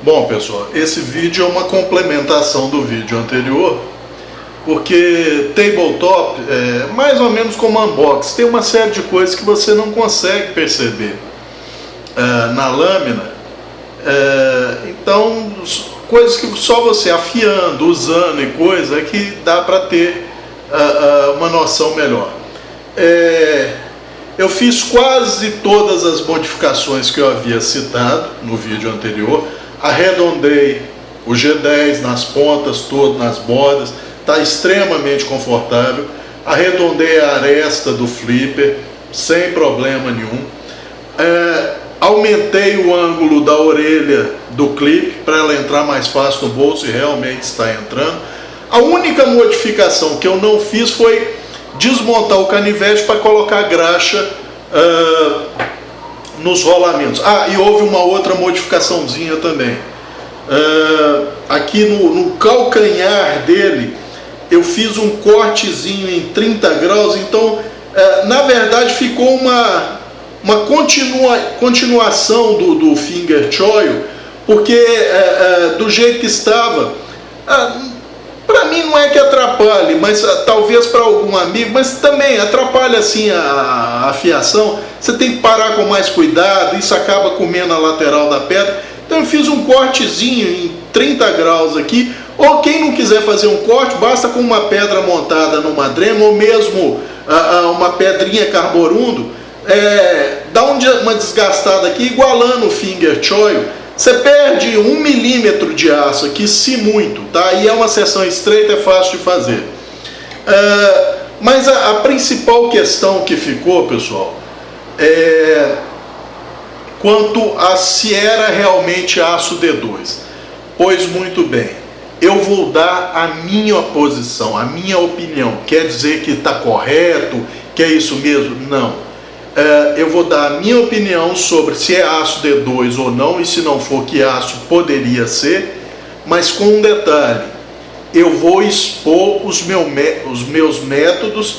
Bom, pessoal, esse vídeo é uma complementação do vídeo anterior, porque tabletop é mais ou menos como unboxing, tem uma série de coisas que você não consegue perceber na lâmina, então coisas que só você afiando, usando e coisa, é que dá para ter uma noção melhor. Eu fiz quase todas as modificações que eu havia citado no vídeo anterior. Arredondei o G10 nas pontas, todo nas bordas, está extremamente confortável. Arredondei a aresta do flipper sem problema nenhum. Aumentei o ângulo da orelha do clipe para ela entrar mais fácil no bolso, e realmente está entrando. A única modificação que eu não fiz foi desmontar o canivete para colocar graxa nos rolamentos. E houve uma outra modificaçãozinha também. Aqui no calcanhar dele eu fiz um cortezinho em 30 graus, então na verdade ficou uma continuação do finger choil, porque do jeito que estava, para mim não é que atrapalhe, mas talvez para algum amigo, mas também atrapalha assim a afiação. Você tem que parar com mais cuidado, isso acaba comendo a lateral da pedra. Então eu fiz um cortezinho em 30 graus aqui, ou quem não quiser fazer um corte, basta com uma pedra montada numa drema, ou mesmo uma pedrinha carborundo, dá uma desgastada aqui, igualando o finger choil. Você perde 1 milímetro de aço aqui, se muito, tá? E é uma seção estreita, é fácil de fazer. Mas a principal questão que ficou, pessoal, quanto a se era realmente aço D2. Pois muito bem, eu vou dar a minha posição, a minha opinião. Quer dizer que está correto, que é isso mesmo? Não. Eu vou dar a minha opinião sobre se é aço D2 ou não, e se não for, que aço poderia ser, mas com um detalhe: eu vou expor os meus métodos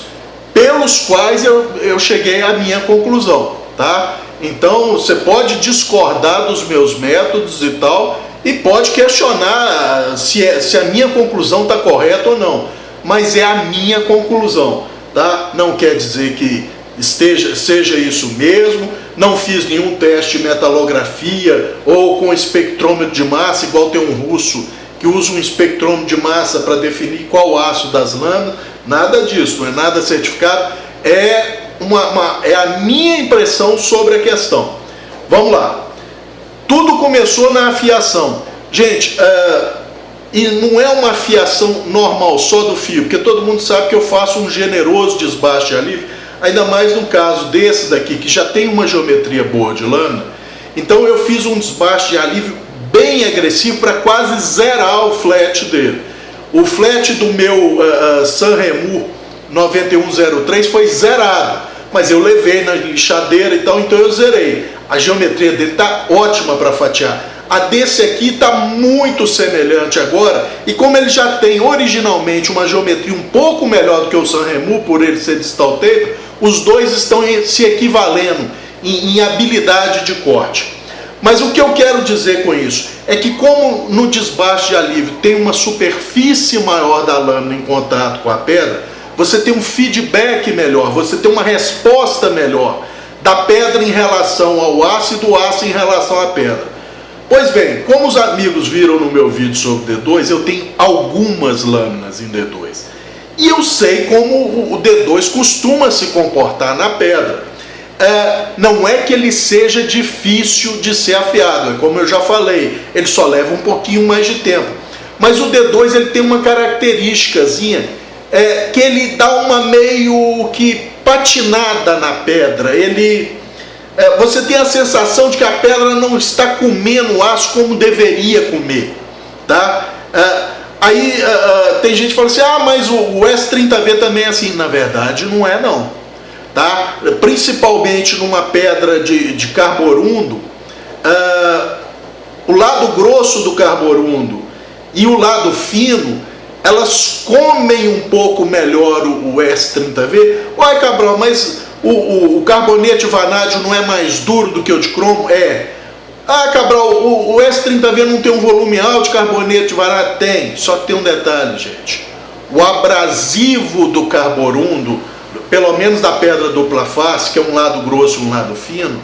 pelos quais eu cheguei à minha conclusão, tá? Então você pode discordar dos meus métodos e tal, e pode questionar se a minha conclusão está correta ou não, mas é a minha conclusão, tá? Não quer dizer que seja isso mesmo. Não fiz nenhum teste de metalografia ou com espectrômetro de massa, igual tem um russo que usa um espectrômetro de massa para definir qual aço das lâminas. Nada disso, não é nada certificado, é a minha impressão sobre a questão. Vamos lá. Tudo começou na afiação. Gente, e não é uma afiação normal só do fio, porque todo mundo sabe que eu faço um generoso desbaste de alívio, ainda mais no caso desse daqui, que já tem uma geometria boa de lâmina. Então eu fiz um desbaste de alívio bem agressivo para quase zerar o flat dele. O flat do meu Sanremo 9103 foi zerado, mas eu levei na lixadeira e tal, então eu zerei. A geometria dele está ótima para fatiar. A desse aqui está muito semelhante agora, e como ele já tem originalmente uma geometria um pouco melhor do que o Sanremo, por ele ser distal taper, os dois estão se equivalendo em habilidade de corte. Mas o que eu quero dizer com isso é que, como no desbaste de alívio tem uma superfície maior da lâmina em contato com a pedra, você tem um feedback melhor, você tem uma resposta melhor da pedra em relação ao aço e do aço em relação à pedra. Pois bem, como os amigos viram no meu vídeo sobre D2, eu tenho algumas lâminas em D2. E eu sei como o D2 costuma se comportar na pedra. Não é que ele seja difícil de ser afiado, é como eu já falei, ele só leva um pouquinho mais de tempo. Mas o D2 ele tem uma característicazinha, que ele dá uma meio que patinada na pedra. Você tem a sensação de que a pedra não está comendo o aço como deveria comer, tá? Aí tem gente que fala assim: mas o S30V também é assim. Na verdade não é não, tá? Principalmente numa pedra de carborundo, o lado grosso do carborundo e o lado fino, elas comem um pouco melhor o S30V. Uai, Cabral, mas o carbonete vanádio não é mais duro do que o de cromo? Ah, Cabral, o S30V não tem um volume alto de carboneto de varádio? Tem, só que tem um detalhe, gente. O abrasivo do carborundo, pelo menos da pedra dupla face, que é um lado grosso e um lado fino,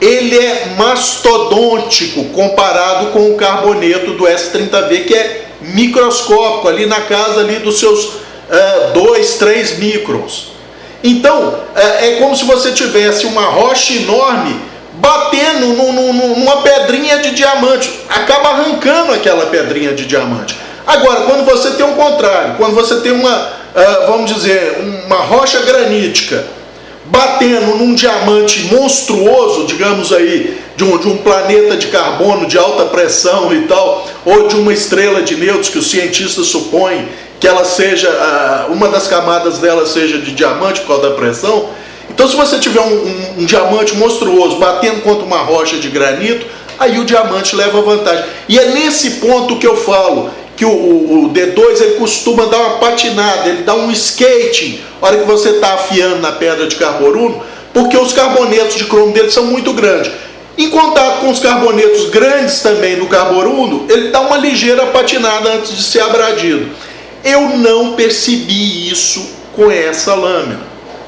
ele é mastodôntico comparado com o carboneto do S30V, que é microscópico, ali na casa ali dos seus 2, 3 microns. Então, é como se você tivesse uma rocha enorme batendo numa pedrinha de diamante, acaba arrancando aquela pedrinha de diamante. Agora, quando você tem o contrário, quando você tem vamos dizer, uma rocha granítica batendo num diamante monstruoso, digamos aí, de um planeta de carbono de alta pressão e tal, ou de uma estrela de nêutrons que os cientistas supõem que ela seja, uma das camadas dela seja de diamante por causa da pressão. Então, se você tiver um diamante monstruoso batendo contra uma rocha de granito, aí o diamante leva vantagem. E é nesse ponto que eu falo que o D2 ele costuma dar uma patinada, ele dá um skating na hora que você está afiando na pedra de carborundo, porque os carbonetos de cromo dele são muito grandes. Em contato com os carbonetos grandes também do carborundo, ele dá uma ligeira patinada antes de ser abradido. Eu não percebi isso com essa lâmina.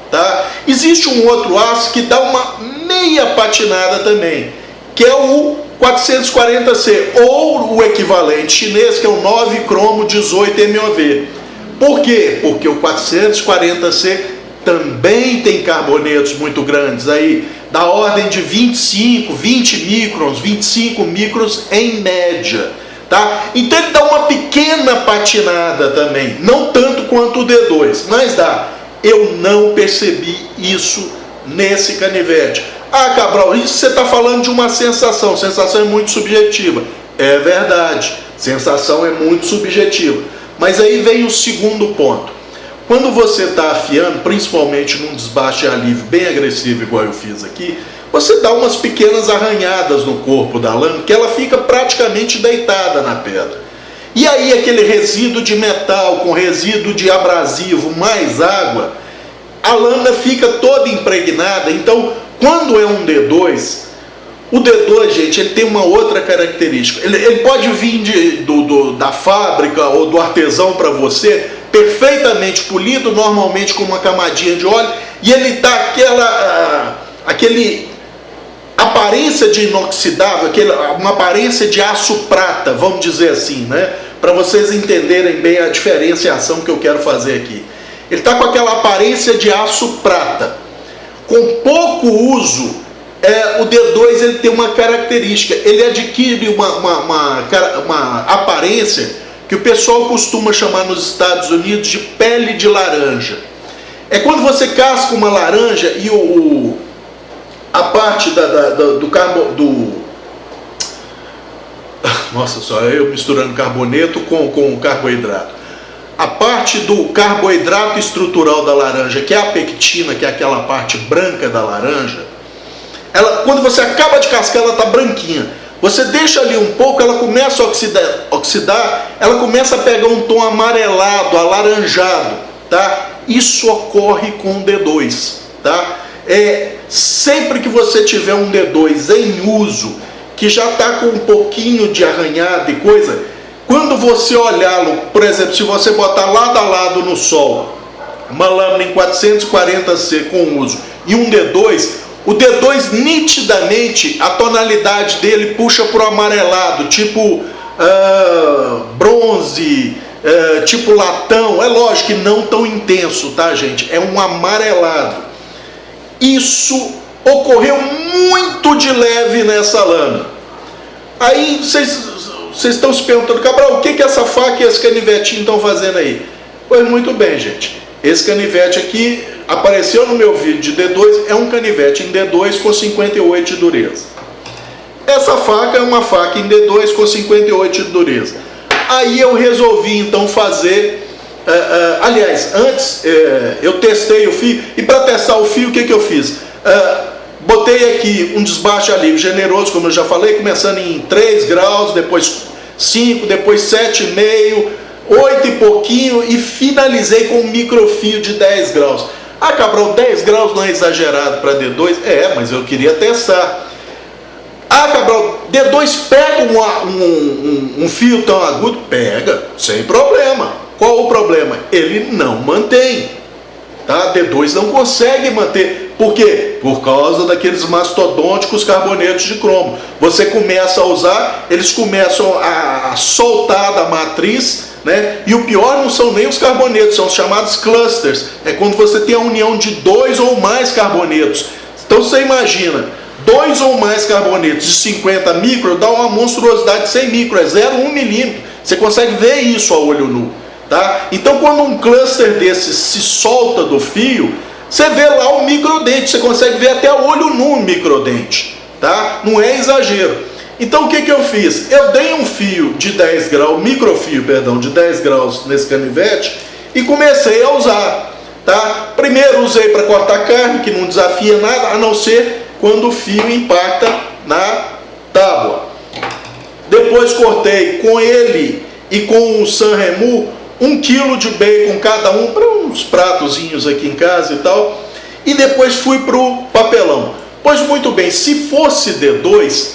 Tá? Existe um outro aço que dá uma meia patinada também, que é o 440C, ou o equivalente chinês, que é o 9 cromo 18 MOV. Por quê? Porque o 440C também tem carbonetos muito grandes, aí da ordem de 25, 20 microns, 25 microns em média. Tá? Então ele dá uma pequena patinada também, não tanto quanto o D2, mas dá. Eu não percebi isso nesse canivete. Ah, Cabral, isso você está falando de uma sensação. Sensação é muito subjetiva. É verdade, sensação é muito subjetiva. Mas aí vem o segundo ponto. Quando você está afiando, principalmente num desbaste de alívio bem agressivo, igual eu fiz aqui, você dá umas pequenas arranhadas no corpo da lâmina, que ela fica praticamente deitada na pedra. E aí aquele resíduo de metal com resíduo de abrasivo mais água, a lâmina fica toda impregnada. Então, quando é um D2, o D2, gente, ele tem uma outra característica. Ele pode vir da fábrica ou do artesão para você, perfeitamente polido, normalmente com uma camadinha de óleo, e ele dá aquele aparência de inoxidável, uma aparência de aço prata, vamos dizer assim, né? Para vocês entenderem bem a diferenciação que eu quero fazer aqui. Ele está com aquela aparência de aço prata. Com pouco uso, o D2 ele tem uma característica, ele adquire uma aparência que o pessoal costuma chamar nos Estados Unidos de pele de laranja. É quando você casca uma laranja e a parte nossa só, eu misturando carboneto com carboidrato. A parte do carboidrato estrutural da laranja, que é a pectina, que é aquela parte branca da laranja, quando você acaba de cascar, ela está branquinha. Você deixa ali um pouco, ela começa a oxidar, ela começa a pegar um tom amarelado, alaranjado, tá? Isso ocorre com o D2, tá? Sempre que você tiver um D2 em uso, que já está com um pouquinho de arranhado e coisa, quando você olhá-lo, por exemplo, se você botar lado a lado no sol, uma lâmina em 440C com uso e um D2, o D2 nitidamente, a tonalidade dele puxa para o amarelado, tipo bronze, tipo latão. É lógico que não tão intenso, tá, gente? É um amarelado. Isso ocorreu muito de leve nessa lâmina. Aí vocês estão se perguntando, Cabral, o que essa faca e esse canivetinho estão fazendo aí? Pois muito bem, gente. Esse canivete aqui apareceu no meu vídeo de D2, é um canivete em D2 com 58 de dureza. Essa faca é uma faca em D2 com 58 de dureza. Aí eu resolvi então fazer, aliás, antes eu testei o fio, e para testar o fio, o que eu fiz? Botei aqui um desbaste alívio generoso, como eu já falei, começando em 3 graus, depois 5, depois 7,5, 8 e pouquinho, e finalizei com um microfio de 10 graus. Ah, Cabral, 10 graus não é exagerado para D2? Mas eu queria testar. Ah, Cabral, D2 pega um fio tão agudo? Pega, sem problema. Qual o problema? Ele não mantém. Tá? D2 não consegue manter. Por quê? Por causa daqueles mastodônticos carbonetos de cromo. Você começa a usar, eles começam a soltar da matriz, né? E o pior não são nem os carbonetos, são os chamados clusters. É quando você tem a união de 2 ou mais carbonetos. Então você imagina, 2 ou mais carbonetos de 50 micro dá uma monstruosidade de 100 micro, é 0,1 milímetro. Você consegue ver isso a olho nu. Tá? Então quando um cluster desses se solta do fio, você vê lá o microdente, você consegue ver até o olho nu o microdente. Tá? Não é exagero. Então o que eu fiz? Eu dei um fio de 10 graus, microfio, perdão, de 10 graus nesse canivete e comecei a usar. Tá? Primeiro usei para cortar carne, que não desafia nada, a não ser quando o fio impacta na tábua. Depois cortei com ele e com o Sanremo 1 kg de bacon cada um, para uns pratozinhos aqui em casa e tal. E depois fui para o papelão. Pois muito bem, se fosse D2,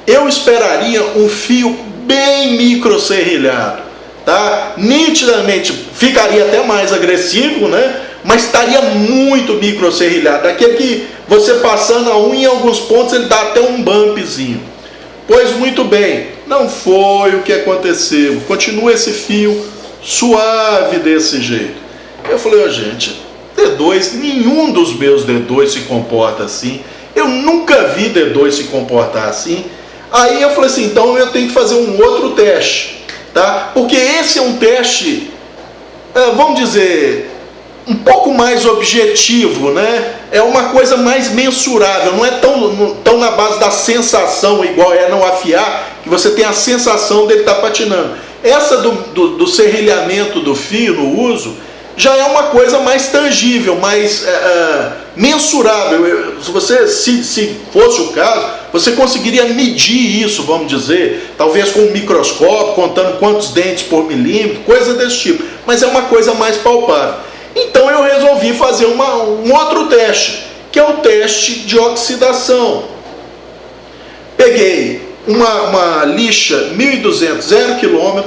eu esperaria um fio bem microserrilhado. Tá? Nitidamente, ficaria até mais agressivo, né? Mas estaria muito microserrilhado. Aquele que você passando a unha em alguns pontos, ele dá até um bumpzinho. Pois muito bem, não foi o que aconteceu. Continua esse fio suave desse jeito. Eu falei, gente, D2, nenhum dos meus D2 se comporta assim. Eu nunca vi D2 se comportar assim. Aí eu falei assim, então eu tenho que fazer um outro teste, tá? Porque esse é um teste, vamos dizer, um pouco mais objetivo, né? É uma coisa mais mensurável, não é tão na base da sensação, igual é no afiar, que você tem a sensação dele estar patinando. Essa do serrilhamento do fio no uso já é uma coisa mais tangível, mais mensurável. Se fosse o caso, você conseguiria medir isso, vamos dizer, talvez com um microscópio, contando quantos dentes por milímetro, coisa desse tipo. Mas é uma coisa mais palpável. Então eu resolvi fazer um outro teste, que é o teste de oxidação. Peguei uma lixa 1200, 0 km,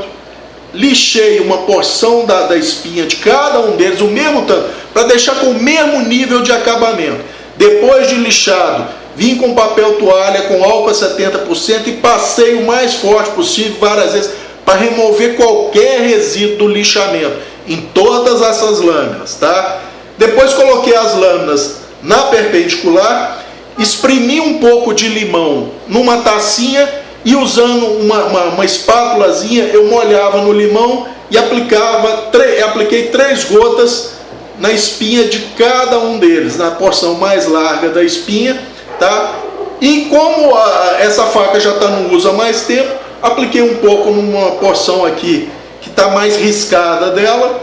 lixei uma porção da espinha de cada um deles, o mesmo tanto, para deixar com o mesmo nível de acabamento. Depois de lixado, vim com papel toalha com álcool a 70% e passei o mais forte possível várias vezes para remover qualquer resíduo do lixamento em todas essas lâminas, tá? Depois coloquei as lâminas na perpendicular, exprimi um pouco de limão numa tacinha e usando uma espátulazinha eu molhava no limão e apliquei 3 gotas na espinha de cada um deles, na porção mais larga da espinha, tá? E como essa faca já está no uso há mais tempo, apliquei um pouco numa porção aqui que está mais riscada dela,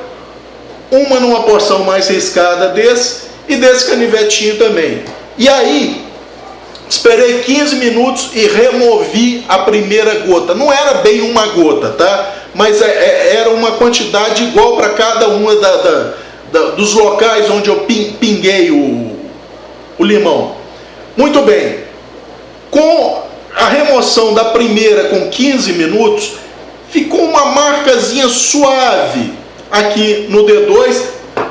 uma numa porção mais riscada desse e desse canivetinho também. E aí esperei 15 minutos e removi a primeira gota. Não era bem uma gota, tá? Mas era uma quantidade igual para cada uma dos locais onde eu pinguei o limão. Muito bem. Com a remoção da primeira com 15 minutos, ficou uma marcazinha suave aqui no D2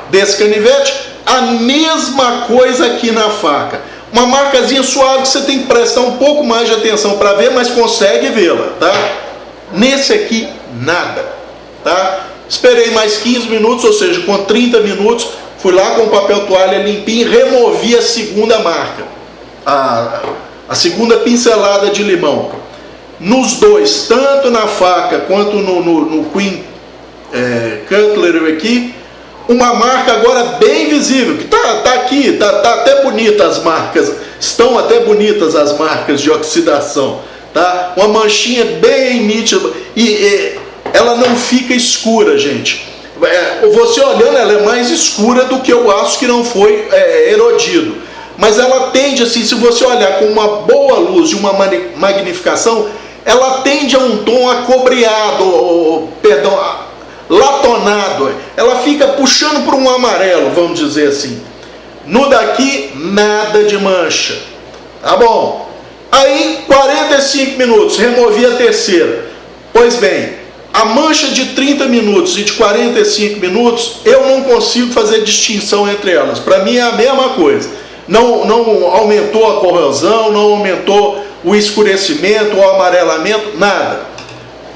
desse canivete. A mesma coisa aqui na faca. Uma marcazinha suave que você tem que prestar um pouco mais de atenção para ver, mas consegue vê-la, tá? Nesse aqui, nada, tá? Esperei mais 15 minutos, ou seja, com 30 minutos, fui lá com o papel toalha limpinho e removi a segunda marca, a segunda pincelada de limão. Nos dois, tanto na faca quanto no Queen Cutlery aqui, uma marca agora bem visível, que tá aqui, tá até bonita as marcas, estão até bonitas as marcas de oxidação, tá? Uma manchinha bem nítida e ela não fica escura, gente. Você olhando, ela é mais escura do que o aço que não foi erodido, mas ela tende assim, se você olhar com uma boa luz e uma magnificação, ela tende a um tom acobreado, latonado, ela fica puxando para um amarelo, vamos dizer assim. No daqui, nada de mancha, tá bom? Aí 45 minutos, removi a terceira. Pois bem, a mancha de 30 minutos e de 45 minutos, eu não consigo fazer distinção entre elas. Para mim é a mesma coisa. Não aumentou a corrosão, não aumentou o escurecimento, o amarelamento, nada.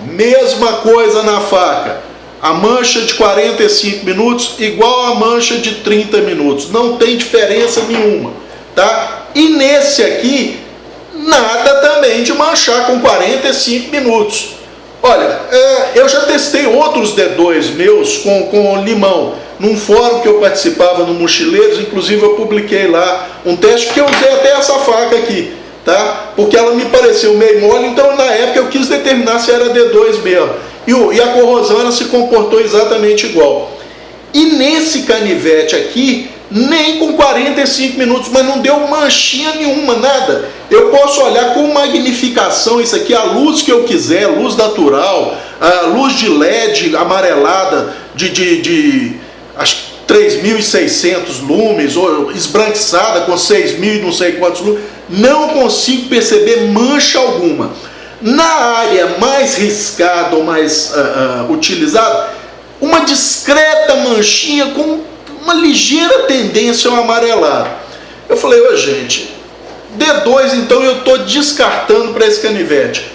Mesma coisa na faca. A mancha de 45 minutos igual a mancha de 30 minutos. Não tem diferença nenhuma, tá? E nesse aqui, nada também de manchar com 45 minutos. Olha, eu já testei outros D2 meus com limão. Num fórum que eu participava no Mochileiros, inclusive eu publiquei lá um teste que eu usei até essa faca aqui, tá? Porque ela me pareceu meio mole, então na época eu quis determinar se era D2 mesmo. E a corrosão ela se comportou exatamente igual. E nesse canivete aqui, nem com 45 minutos, mas não deu manchinha nenhuma, nada. Eu posso olhar com magnificação isso aqui, a luz que eu quiser, luz natural, a luz de LED amarelada acho que 3.600 lumes, ou esbranquiçada com 6.000 não sei quantos lumes, não consigo perceber mancha alguma. Na área mais riscada ou mais utilizada, uma discreta manchinha com uma ligeira tendência ao amarelado. Eu falei, ô gente, D2 então eu estou descartando para esse canivete.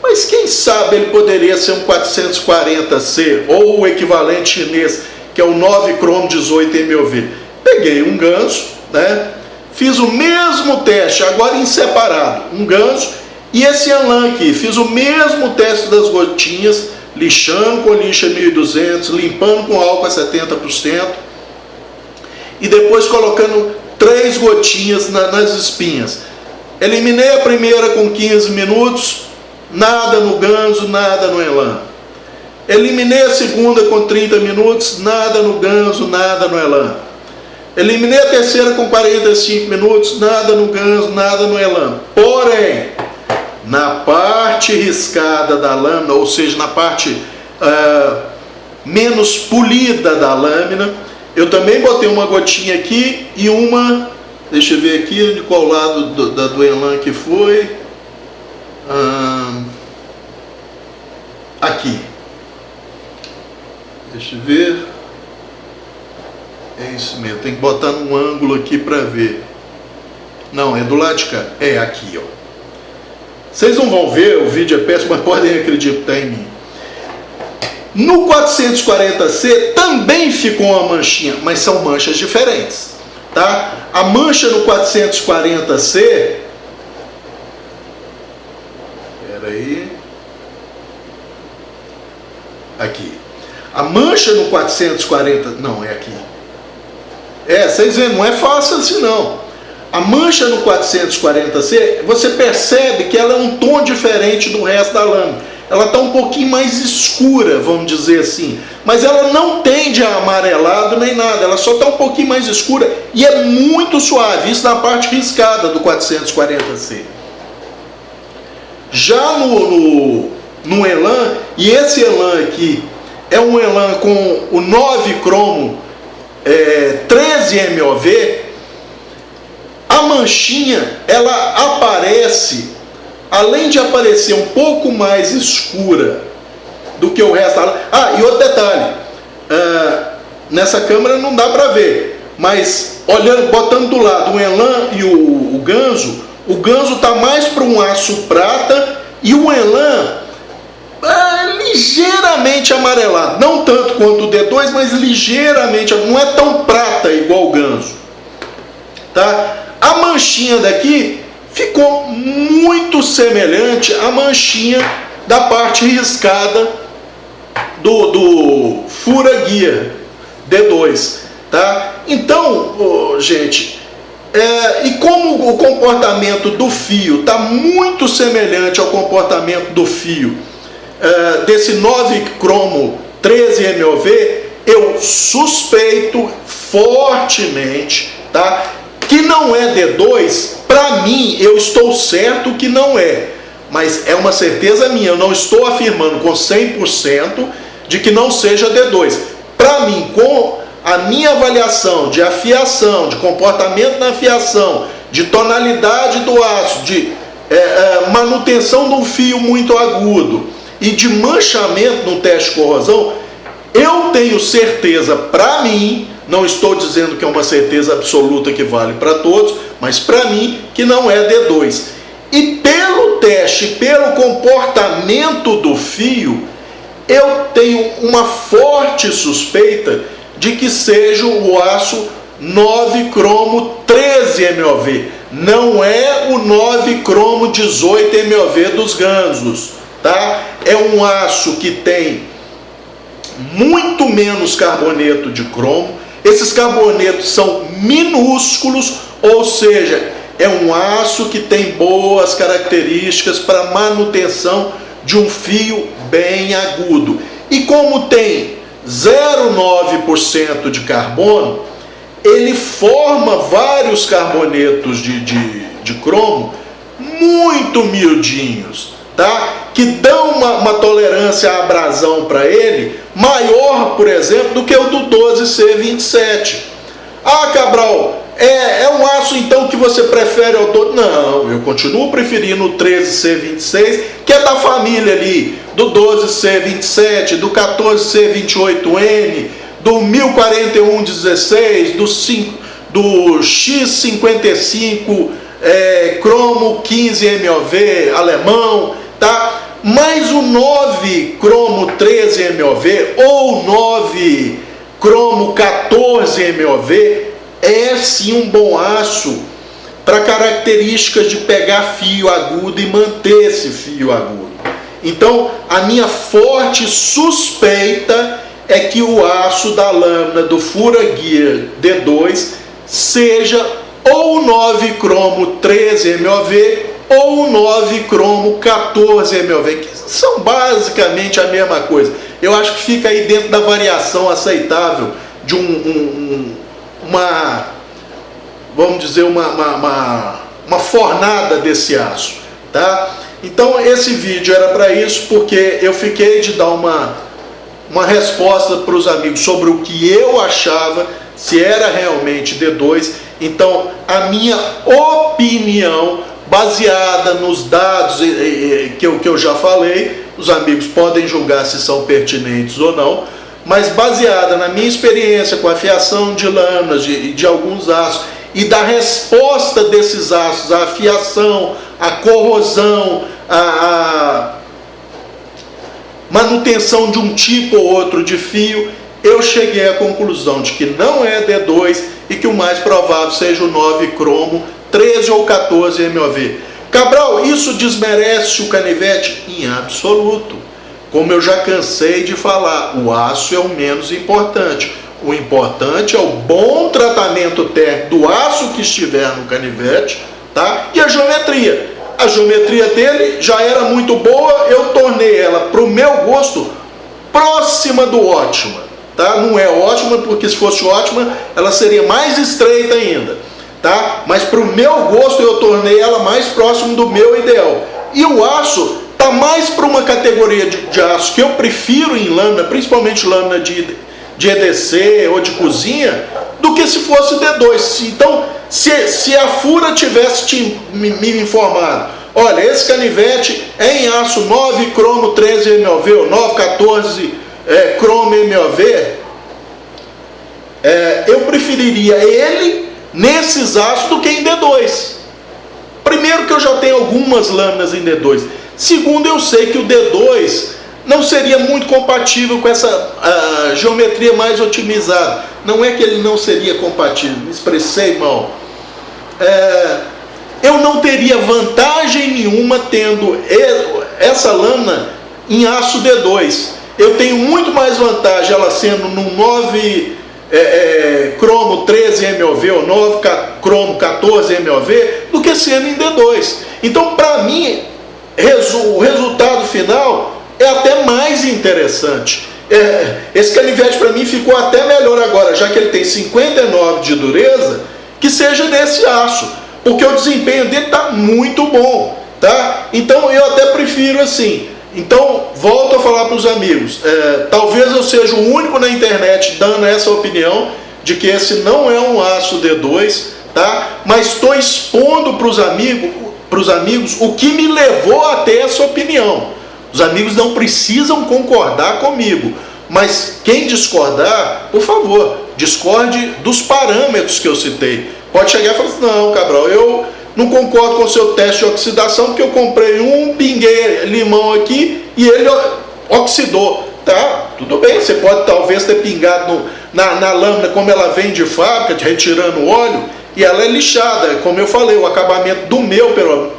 Mas quem sabe ele poderia ser um 440C ou o equivalente chinês, que é o 9 Chrome 18 MOV. Peguei um ganso, né? Fiz o mesmo teste, agora em separado, um ganso. E esse Elan aqui, fiz o mesmo teste das gotinhas, lixando com lixa 1200, limpando com álcool a 70%, e depois colocando 3 gotinhas nas espinhas. Eliminei a primeira com 15 minutos, nada no ganso, nada no Elan. Eliminei a segunda com 30 minutos, nada no ganso, nada no Elan. Eliminei a terceira com 45 minutos, nada no ganso, nada no Elan. Porém, na parte riscada da lâmina, ou seja, na parte menos polida da lâmina, eu também botei uma gotinha aqui e uma, deixa eu ver aqui de qual lado do Elan que foi, aqui, deixa eu ver, é isso mesmo, tem que botar num ângulo aqui para ver, não, é do lado de cá, é aqui, ó. Vocês não vão ver, o vídeo é péssimo, mas podem acreditar em mim. No 440C também ficou uma manchinha, mas são manchas diferentes, tá? A mancha no 440C, peraí, aqui. A mancha no 440, não, é aqui. Vocês veem, não é fácil assim não. A mancha no 440C, você percebe que ela é um tom diferente do resto da lâmina. Ela está um pouquinho mais escura, vamos dizer assim. Mas ela não tende a amarelado nem nada, ela só está um pouquinho mais escura e é muito suave. Isso na parte riscada do 440C. Já no Elan, e esse Elan aqui é um Elan com o 9 Cromo 13 MOV, a manchinha, ela aparece, além de aparecer um pouco mais escura do que o resto. E outro detalhe, nessa câmera não dá para ver, mas olhando, botando do lado o Elan e o ganso está mais para um aço prata e o Elan ligeiramente amarelado, não tanto quanto o D2, mas ligeiramente, não é tão prata igual o ganso, tá? A manchinha daqui ficou muito semelhante à manchinha da parte riscada do fura-guia D2, tá? Então, gente, e como o comportamento do fio está muito semelhante ao comportamento do fio desse 9 Cromo 13 MOV, eu suspeito fortemente, tá, que não é D2. Para mim, eu estou certo que não é, mas é uma certeza minha, eu não estou afirmando com 100% de que não seja D2. Para mim, com a minha avaliação de afiação, de comportamento na afiação, de tonalidade do aço, de manutenção de um fio muito agudo e de manchamento no teste de corrosão, eu tenho certeza, para mim, não estou dizendo que é uma certeza absoluta que vale para todos, mas para mim que não é D2. E pelo teste, pelo comportamento do fio, eu tenho uma forte suspeita de que seja o aço 9 cromo 13 MOV. Não é o 9 cromo 18 MOV dos gansos, tá? É um aço que tem muito menos carboneto de cromo. Esses carbonetos são minúsculos, ou seja, é um aço que tem boas características para manutenção de um fio bem agudo. E como tem 0,9% de carbono, ele forma vários carbonetos de cromo muito miudinhos, tá? Que dão uma tolerância à abrasão para ele maior, por exemplo, do que o do 12C27. Ah, Cabral, é um aço então que você prefere ao 12? Não, eu continuo preferindo o 13C26, que é da família ali do 12C27, do 14C28N, do 104116, do X55 cromo 15 MOV alemão, tá? Mas o 9 cromo 13 MOV ou 9 cromo 14 MOV é sim um bom aço para características de pegar fio agudo e manter esse fio agudo. Então, a minha forte suspeita é que o aço da lâmina do Fura Gear D2 seja ou 9 cromo 13 MOV ou 9 cromo 14 MOV, que são basicamente a mesma coisa. Eu acho que fica aí dentro da variação aceitável de vamos dizer, uma fornada desse aço, tá? Então esse vídeo era para isso, porque eu fiquei de dar uma resposta para os amigos sobre o que eu achava, se era realmente D2. Então a minha opinião, baseada nos dados que eu já falei, os amigos podem julgar se são pertinentes ou não, mas baseada na minha experiência com a fiação de lâminas de alguns aços e da resposta desses aços à fiação, à corrosão, à manutenção de um tipo ou outro de fio, eu cheguei à conclusão de que não é D2 e que o mais provável seja o 9 cromo 13 ou 14 MOV. Cabral, isso desmerece o canivete? Em absoluto. Como eu já cansei de falar, o aço é o menos importante. O importante é o bom tratamento térmico do aço que estiver no canivete, tá? E a geometria. A geometria dele já era muito boa, eu tornei ela, para o meu gosto, próxima do ótima, tá? Não é ótima, porque se fosse ótima, ela seria mais estreita ainda, tá? Mas para o meu gosto, eu tornei ela mais próximo do meu ideal. E o aço está mais para uma categoria de aço que eu prefiro em lâmina, principalmente lâmina de EDC ou de cozinha, do que se fosse D2. Então, se a Fura tivesse me informado, olha, esse canivete é em aço 9 cromo 13 MOV ou 9 14 cromo MOV, eu preferiria ele nesses aços do que em D2. Primeiro, que eu já tenho algumas lâminas em D2. Segundo, eu sei que o D2 não seria muito compatível com essa geometria mais otimizada. Não é que ele não seria compatível, me expressei mal. Eu não teria vantagem nenhuma tendo essa lâmina em aço D2. Eu tenho muito mais vantagem ela sendo no 9 cromo 13 MOV ou 9 cromo 14 MOV do que sendo em D2. Então, para mim, o resultado final é até mais interessante. Esse canivete para mim ficou até melhor agora, já que ele tem 59 de dureza, que seja nesse aço, porque o desempenho dele está muito bom, tá? Então eu até prefiro assim. Então volto a falar para os amigos, talvez eu seja o único na internet dando essa opinião de que esse não é um aço D2, tá? Mas estou expondo para os amigos para os amigos o que me levou a ter essa opinião. Os amigos não precisam concordar comigo, mas quem discordar, por favor, discorde dos parâmetros que eu citei. Pode chegar e falar assim, não, Cabral, eu não concordo com o seu teste de oxidação, porque eu comprei pinguei limão aqui e ele oxidou. Tá, tudo bem, você pode talvez ter pingado na lâmina como ela vem de fábrica, retirando o óleo, e ela é lixada. Como eu falei, o acabamento do meu,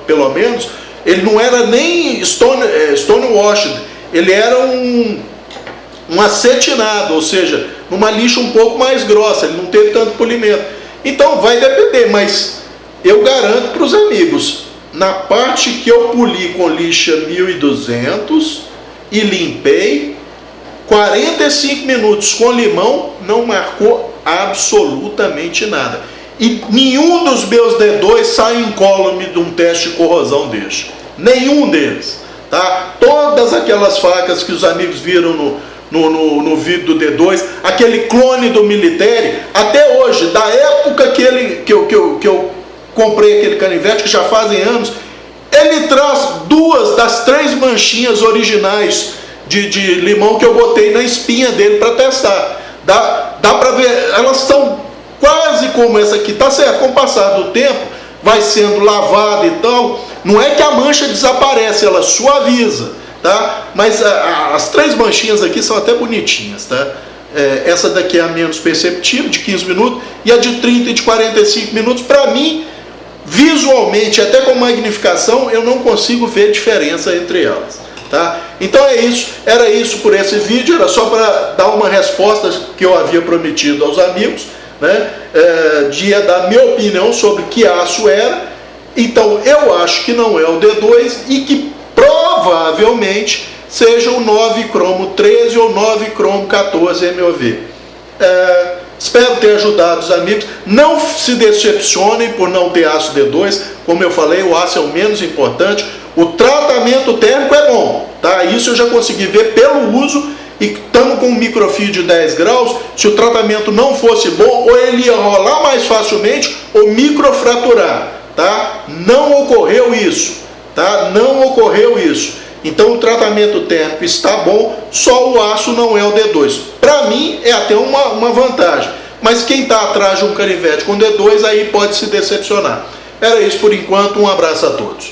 pelo menos, ele não era nem stonewashed, ele era um acetinado, ou seja, numa lixa um pouco mais grossa, ele não teve tanto polimento. Então vai depender, mas eu garanto para os amigos, na parte que eu poli com lixa 1200 e limpei, 45 minutos com limão não marcou absolutamente nada. E nenhum dos meus D2 sai incólume de um teste de corrosão deste. Nenhum deles. Tá? Todas aquelas facas que os amigos viram no vídeo do D2, aquele clone do Military, até hoje, da época que eu comprei aquele canivete, que já fazem anos, ele traz 2 das 3 manchinhas originais de limão que eu botei na espinha dele para testar. Dá para ver, elas são quase como essa aqui, tá certo, com o passar do tempo vai sendo lavada e tal, não é que a mancha desaparece, ela suaviza, tá? Mas as 3 manchinhas aqui são até bonitinhas, tá? Essa daqui é a menos perceptível, de 15 minutos, e a de 30 e de 45 minutos, para mim, visualmente, até com magnificação, eu não consigo ver diferença entre elas, tá? Então é isso, era isso por esse vídeo, era só para dar uma resposta que eu havia prometido aos amigos, né? De dar minha opinião sobre que aço era. Então eu acho que não é o D2 e que provavelmente seja o 9 cromo 13 ou 9 cromo 14 MOV. Espero ter ajudado os amigos. Não se decepcionem por não ter aço D2. Como eu falei, o aço é o menos importante. O tratamento térmico é bom, tá? Isso eu já consegui ver pelo uso. E estamos com um microfio de 10 graus, se o tratamento não fosse bom, ou ele ia rolar mais facilmente, ou microfraturar, tá? Não ocorreu isso, tá? Não ocorreu isso. Então o tratamento térmico está bom, só o aço não é o D2. Para mim é até uma vantagem, mas quem está atrás de um canivete com D2 aí pode se decepcionar. Era isso por enquanto, um abraço a todos.